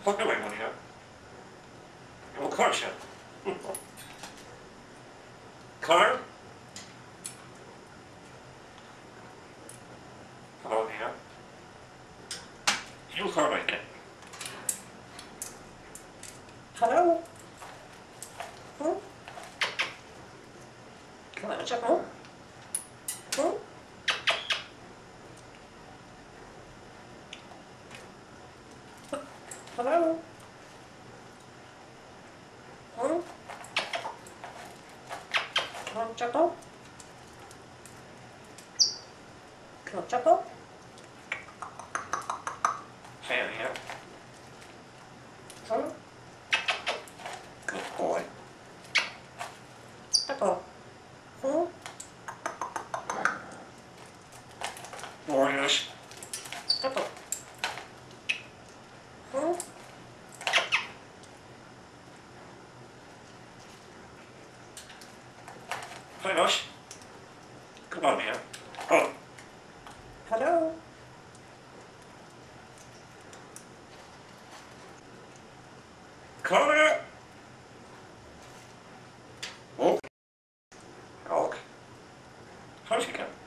What do I want here? Of course, yeah. Conor? Hello there. You call right there. Hello? Hmm? Come on, check home. Hmm? Hello? Hmm? Come on, check home. Come on, check home. Hey, here. Hmm? Good boy. Check home. Hmm? Warriors. Check home. Hmm? Hey, Rush. Come on here. Oh. Hello? Conor? Oh. Okay. How's he going?